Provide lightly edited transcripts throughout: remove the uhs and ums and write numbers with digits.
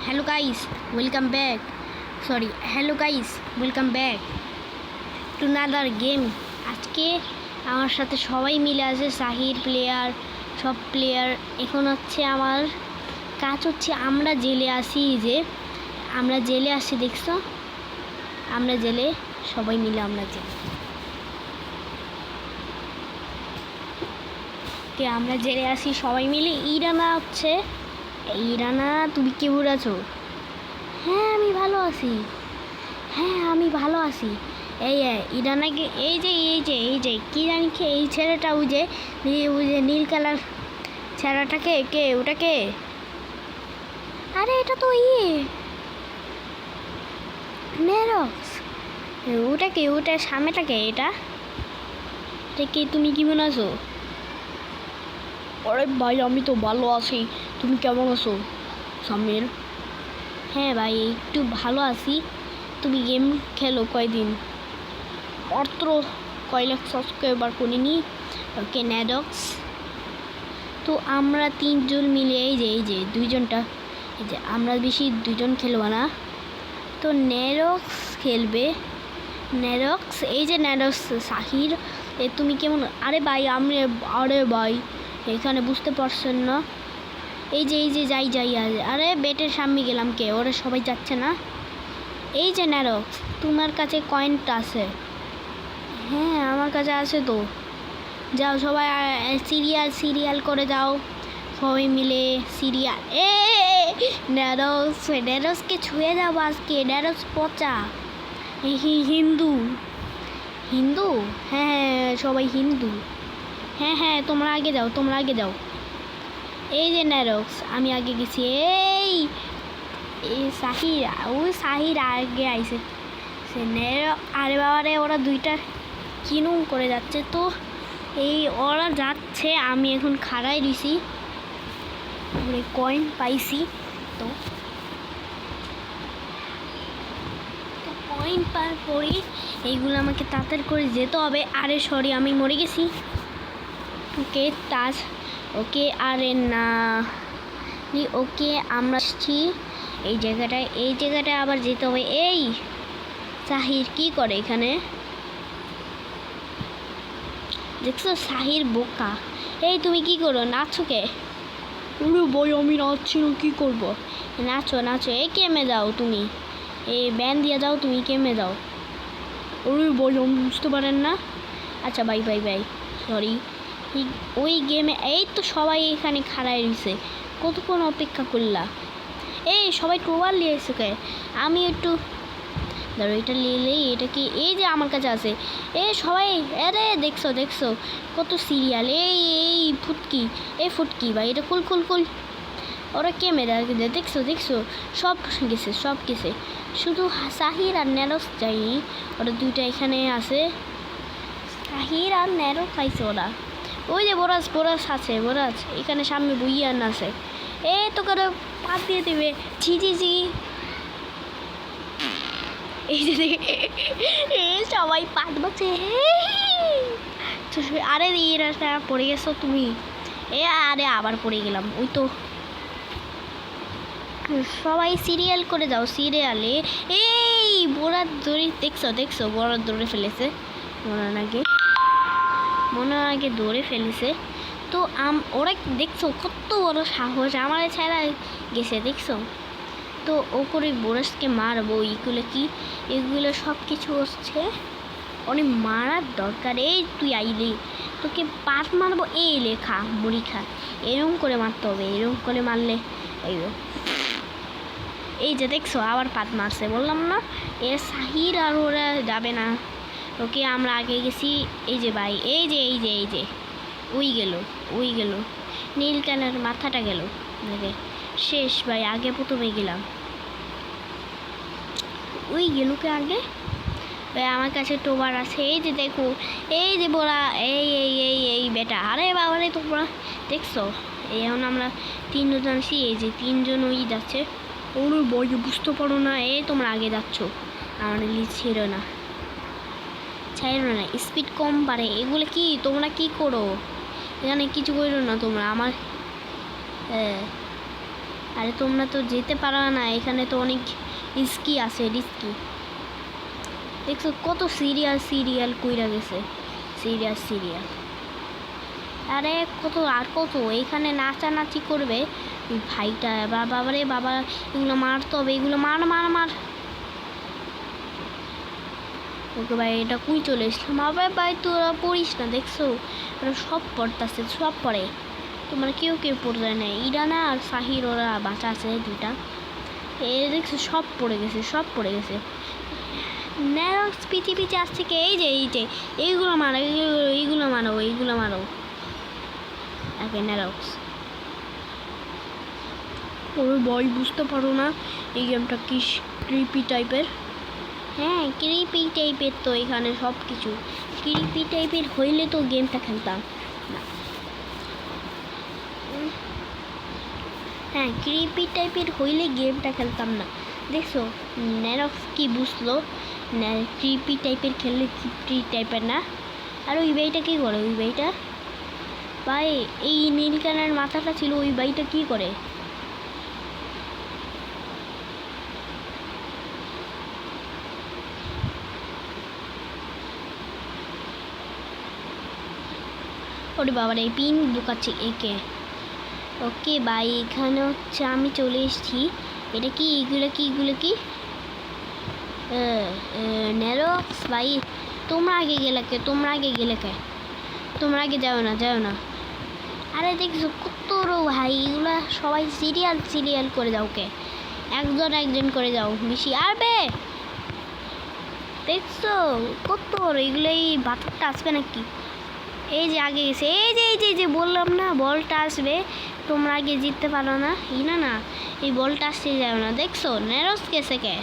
hello guys, welcome back. Hello guys, welcome back to another game. আজকে আমার সাথে সবাই মিলে আছে, সাহির প্লেয়ার, সব প্লেয়ার। এখন হচ্ছে আমার কাজ হচ্ছে আমরা জেলে আসি, দেখছো, আমরা জেলে সবাই মিলে আমরা জেলে আসি সবাই মিলে। ইরানা তুমি কেমন আছো? হ্যাঁ আমি ভালো আছি। এই ইরানাকে এই যে কি জানি কে, এই ছেলেটা ওই যে নীল কালার ছেলেটাকে কে, ওটাকে? আরে এটা তো নেরক্স। ওটা সামনেটাকে, এটা কি? তুমি কেমন আছো? আরে ভাই আমি তো ভালো আছি, তুমি কেমন আছো সামির? হ্যাঁ ভাই একটু ভালো আছি। তুমি গেম খেলো কয়দিন? মাত্র কয় লাখ সাবস্ক্রাইবার করিনি। ওকে নেরক্স। তো আমরা তিনজন মিলে এই যে দুইজনটা, এই যে আমরা বেশি দুইজন খেলবো না, তো নেরক্স খেলবে। নেরক্স, এই যে নেরক্স সাহির, তুমি কেমন? আরে ভাই এখানে বুঝতে পারছেন না? এই যে যাই আরে বেটের সামনে গেলাম, কে ওরা সবাই যাচ্ছে না? এই যে নেরক্স, তোমার কাছে কয়েনটা আছে? হ্যাঁ আমার কাছে আছে তো। যাও সবাই সিরিয়াল করে যাও সবাই মিলে সিরিয়াল। নেরক্সকে ছুঁয়ে যাবো আজকে। নেরক্স পচা হিন্দু। হ্যাঁ সবাই হিন্দু। হ্যাঁ তোমরা আগে যাও। এই যে নেরক্স, আমি আগে গেছি। এই সাহির আগে আইছে। আরে বাবারে, ওরা দুইটা কিনুম করে যাচ্ছে। তো ওরা যাচ্ছে, আমি এখন খাড়াই দিছি, কয়েন পাইছি। তো কয়েন পাওয়ার পরই এইগুলো আমাকে তাড়াতাড়ি করে যেতে হবে। আরে সরি আমি মরে গেছি। ওকে আরে না, ওকে আমরা আসছি এই জায়গাটায় আবার যেতে হবে। এই সাহির কি করে এখানে? দেখছো সাহির বোকা। এই তুমি কি করো? নাচো কে? বই আমি নাচছি না, কি করবো? নাচো। এই কেমে যাও তুমি? এই ব্যান দিয়ে যাও, তুমি কেমে যাও? বই আমি বুঝতে পারেন না। আচ্ছা বাই সরি। ওই গেমে এই তো সবাই এখানে খাড়ায় রয়েছে, কতক্ষণ অপেক্ষা করলা? এই সবাই টোয়াল নিয়ে এসে কে? আমি একটু ধরো এটা নিলেই, এটা কি? এই যে আমার কাছে আছে। সবাই আরে দেখছো কত সিরিয়াল। এই ফুটকি ভাই, এটা কুল। ওরা ক্যামেরা দেখছো সব গেছে। শুধু সাহির আর নেরক্স যায়নি, ওরা দুইটা এখানে আছে। সাহির আর নেরক্স খাইছে ওরা। ওই যে বোরাজ আছে, এখানে সামনে বুইয়ান আছে। তো করে পাত দিয়ে দেবে। জি এই যে সবাই পাত বাচ্ছে। আরে এরা পড়ে গেছো তুমি। আরে আবার পড়ে গেলাম। ওই তো সবাই সিরিয়াল করে যাও, সিরিয়ালে। এই বোরার দড়ি দেখছো বোরার দৌড়ে ফেলেছে। মনে আগে দৌড়ে ফেলেছে। তো ওরা দেখছো কত বড় সাহস, আমার ছাড়া গেছে দেখছো? তো ও করে বোরাসকে মারবো। এগুলো সব কিছু হচ্ছে অনেক মারার দরকার। এই তুই আইলি, তোকে পাত মারবো। এই লেখা মুড়ি খা, এরকম করে মারতে হবে। এরকম করে মারলে এই যে দেখছো আবার পাত মারছে, বললাম না? সাহির আর ওরা যাবে না। ওকে আমরা আগে গেছি। এই যে ভাই, এই যে ওই গেল নীল কালার মাথাটা গেল। শেষ ভাই, আগে প্রথমে গেলাম। ওই গেলুকে আগে ভাই, আমার কাছে টোবার আছে। এই যে দেখো, এই যে বোরা, এই বেটা। আরে বাবারে, তোমরা দেখছো? এখন আমরা তিনজন আছি। এই যে তিনজন ওই যাচ্ছে। ওর বই বুঝতে পারো না? তোমরা আগে যাচ্ছ, আমার ছেড়ো না, স্পিড কম পারে। এগুলো কি তোমরা কি করো এখানে? কিছু করো না তোমরা। আমার আরে তোমরা তো যেতে পারো না, এখানে তো অনেক রিস্কি আছে, রিস্কি। দেখছো কত সিরিয়াল কইরা গেছে, সিরিয়াল। আরে কত আর কত এখানে নাচানাচি করবে ওই ভাইটা। বাবারে বাবা, এগুলো মারতে হবে, এগুলো মার। ওকে ভাই, এটা কুই চলে এসলাম আবার। ভাই তোরা পড়িস না, দেখছো ওরা সব পড়তেছে, সব পড়ে। তোমরা কেউ পড়ে যায় না, ইরানা আর সাহির ওরা বাঁচা আছে দুইটা। এ দেখছো সব পড়ে গেছে। ন্যারক্স পিছে আসছে কে? এই যে এইগুলো মারো। ওকে ন্যারক্স। ওর বই বুঝতে পারো না এই গেমটা কি ক্রিপি টাইপের। হ্যাঁ ক্রিপি টাইপের তো, এখানে সব কিছু ক্রিপি টাইপের হইলে তো গেমটা খেলতাম না। হ্যাঁ ক্রিপি টাইপের হইলে গেমটা খেলতাম না। দেখছো ন্যারক্স কি বুঝলো, ক্রিপি টাইপের খেললে ক্রিপি টাইপের না। আর ওই বাইটা কী করে? ওই বাইটা ভাই এই নীলকানের মাথাটা ছিল, ওই বাইটা কি করে? ওরে বাবার এই পিন ঢুকাচ্ছে একে। ওকে ভাই এখানে হচ্ছে আমি চলে এসেছি। এটা কি এগুলো কি ন্যারক্স ভাই, তোমরা আগে গেলে কে? তোমরা আগে যাও না। আরে দেখছো কত ভাই, এগুলা সবাই সিরিয়াল করে যাও কে? একজন করে যাও, বেশি আরবে। দেখছো কত এগুলো, এই বাথরটা আসবে নাকি? এই যে আগে গেছে, এই যে বললাম না বলটা আসবে, তোমরা আগে জিততে পারো না। না এই বলটা আসতে যাও না। দেখছো ন্যারক্স গেছে কে?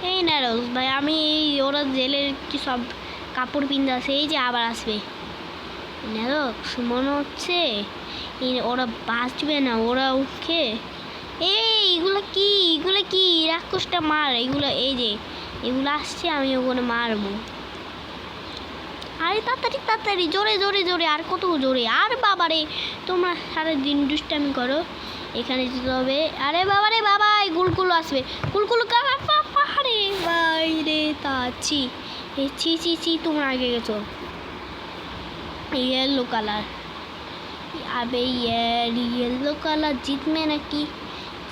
এই ন্যারক্স ভাই, আমি এই ওরা জেলের কি সব কাপড় পিনতে আছে, এই যে আবার আসবে। ন্যারক্স মনে হচ্ছে ওরা বাঁচবে না, ওরা ওকে। এগুলো কি রাক্ষসটা মার, এগুলো এই যে এগুলো আসছে, আমি ওখানে মারবো। আরে তাড়াতাড়ি জোরে, আর কত জোরে? আর বাবারে তোমরা সারাদিন দুষ্টামি করো, এখানে যেতে হবে। আরে বাবারে বাবা, এই গুলগুলো আসবে, গুলগুলো পাহাড়ে বাইরে তাছি। ছি তোমরা আগে গেছো। येलो কালার, আবে येलो কালার জিতবে নাকি?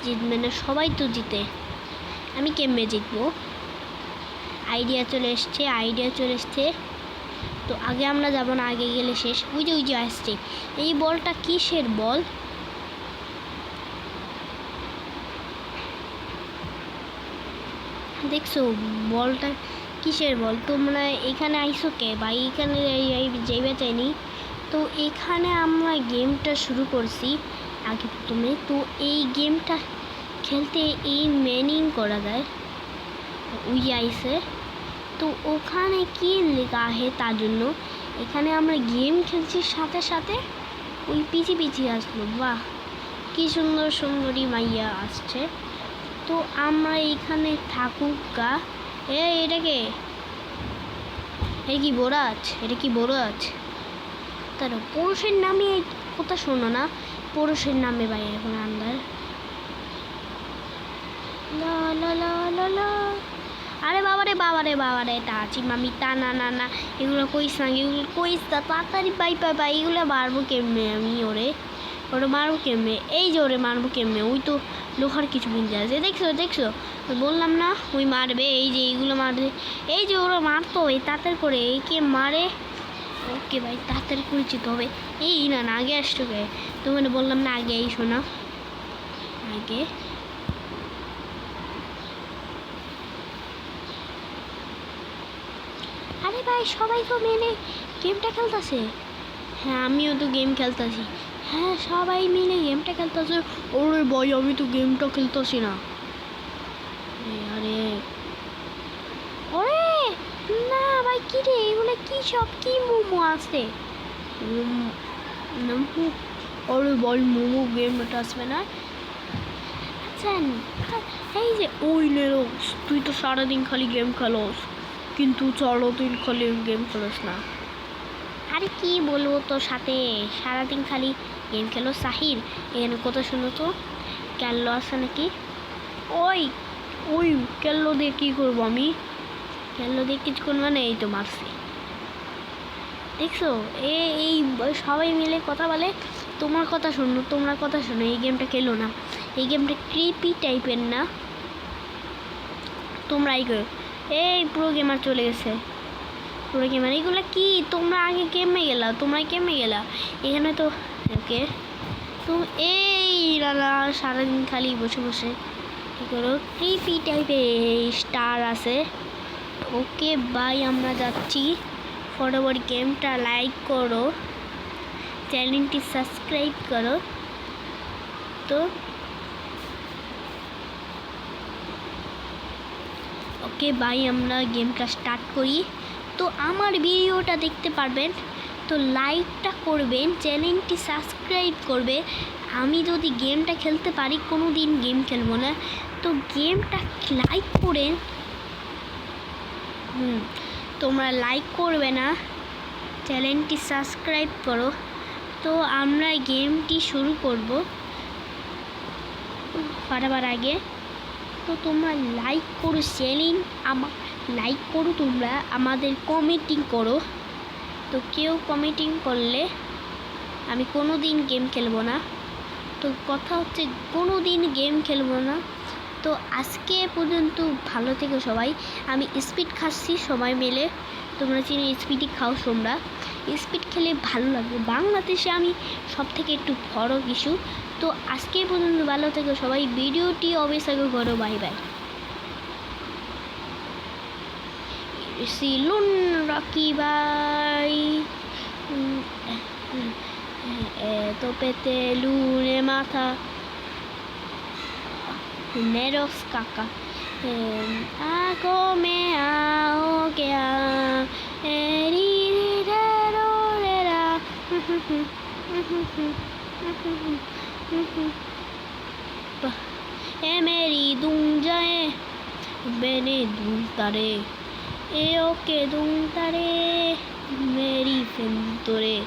জিতবে না, সবাই তো জিতে, আমি কেমনে জিতবো? আইডিয়া চলে এসছে। তো আগে আমরা যাব না, আগে গেলে শেষ। ওই যে আসছে। এই বলটা কিসের বল? দেখছো বলটা কিসের বল? তোমরা এখানে আইসো কে ভাই? এখানে যাইবে চাইনি তো। এখানে আমরা গেমটা শুরু করছি আগে প্রথমে। তো এই গেমটা খেলতে এই মেনিং করা যায়, ওই আইসে। তো ওখানে কি লেখা আছে তার জন্য এখানে আমরা গেম খেলছি, সাথে ওই পিছিয়ে আসলো। বাহ কি সুন্দরী মাইয়া আসছে। তো আমরা এখানে থাকুক গা। এটাকে এটা কি বোরাজ? তার পুরুষের নামে কথা শোনো না, পুরুষের নামে ভাই এখন আন্দার লা। আরে বাবারে তাচি মামি তা না এগুলো কইস না, তাড়াতাড়ি পাই এগুলো মারবো কেমনে আমি? ওরে মারবো কেমনে? এই যে ওরে মারবো কেমনে? ওই তো লোহার কিছু বিনতে আছে। দেখছো বললাম না ওই মারবে। এই যে এইগুলো মারবে, এই যে ওরা মারতো এই তাড়াতাড়ি করে একে মারে। ওকে ভাই তাড়াতাড়ি করে যেতে হবে। এই না আগে আসছো কে? তোমাকে বললাম না আগে এই শোনা আগে। আরে ভাই সবাই তো মেনে গেমটা খেলতেছে। হ্যাঁ আমিও তো গেম খেলতেছি। হ্যাঁ সবাই মিলে গেমটা খেলতেছে। ওরে ভাই আমি তো গেমটা খেলতেছি না। আরে ওরে না ভাই, কি রে এগুলো কি সব কি মোমো আছে? আরে ভাই মোমো গেমটা আসবে না। আচ্ছা এই যে ওই ন্যারক্স, তুই তো সারাদিন খালি গেম খেলোস, কিন্তু তুই খালি গেম খেলোস না। আরে কি বলবো তোর সাথে, সারাদিন খালি গেম খেলো। সাহির এখানে কথা শুনো তো, ক্যাল্লো আছে নাকি? ওই ওই ক্যাল্লো দিয়ে কী করবো আমি? ক্যাল্লো দিয়ে কিছু করবো না, এই তো মারছি। দেখছো এই সবাই মিলে কথা বলে, তোমার কথা শোনো, তোমরা কথা শোনো, এই গেমটা খেলো না, এই গেমটা ক্রিপি টাইপের না, তোমরাই করো। এই পুরো গেমার চলে গেছে, পুরো গেমার। এইগুলো কি তোমরা আগে গেমে গেলা, তোমরাই গেমে গেলা এখানে তো। ওকে তুমি এই লালা সারাদিন খালি বসে বসে কী করো? ক্রিপি টাইপের স্টার আছে। ওকে বাই, আমরা যাচ্ছি। ফটোফট গেমটা লাইক করো, চ্যানেলটি সাবস্ক্রাইব করো। তো ওকে বাই, আমরা গেমটা স্টার্ট করি। তো আমার ভিডিওটা দেখতে পারবেন, তো লাইকটা করবেন, চ্যানেলটি সাবস্ক্রাইব করবে। আমি যদি গেমটা খেলতে পারি, কোনো দিন গেম খেলবো না, তো গেমটা লাইক করেন। তোমরা লাইক করবে না, চ্যানেলটি সাবস্ক্রাইব করো। তো আমরা গেমটি শুরু করব পাঠাবার আগে। তো তোমরা লাইক করো, চ্যানেল লাইক করো, তোমরা আমাদের কমেন্টিং করো। তো কেউ কমেন্টিং করলে আমি কোনো দিন গেম খেলবো না। তো কথা হচ্ছে কোনো দিন গেম খেলবো না। তো আজকে পর্যন্ত ভালো থেকো সবাই। আমি স্পিড খাচ্ছি সবাই মিলে, তোমরা চিনো স্পিডই খাও তোমরা। স্পিড খেলে ভালো লাগবে, বাংলাদেশে আমি সব থেকে একটু বড় কিছু। তো আজকে পর্যন্ত ভালো থেকো সবাই, ভিডিওটি অবশ্যই করো। Bye bye. সিলুন রকি বাই তো পেতে লুনে মাথা নেরস কাকা आँखों में आओ क्या री रे रो रे रा ए मेरी दूं जाए मैंने दूं तारे ए ओके दूं तारे मेरी फिन तोरे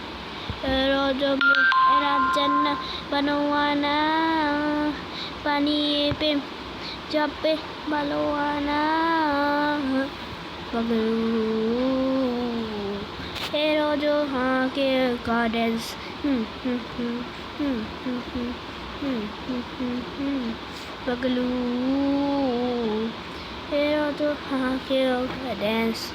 रोजब राजन बनवाना पानी पे जब पे बलवाना बगलू ए रोजो हाँ के गार्डन्स बगलू ए रोजो हाँ के गार्डन्स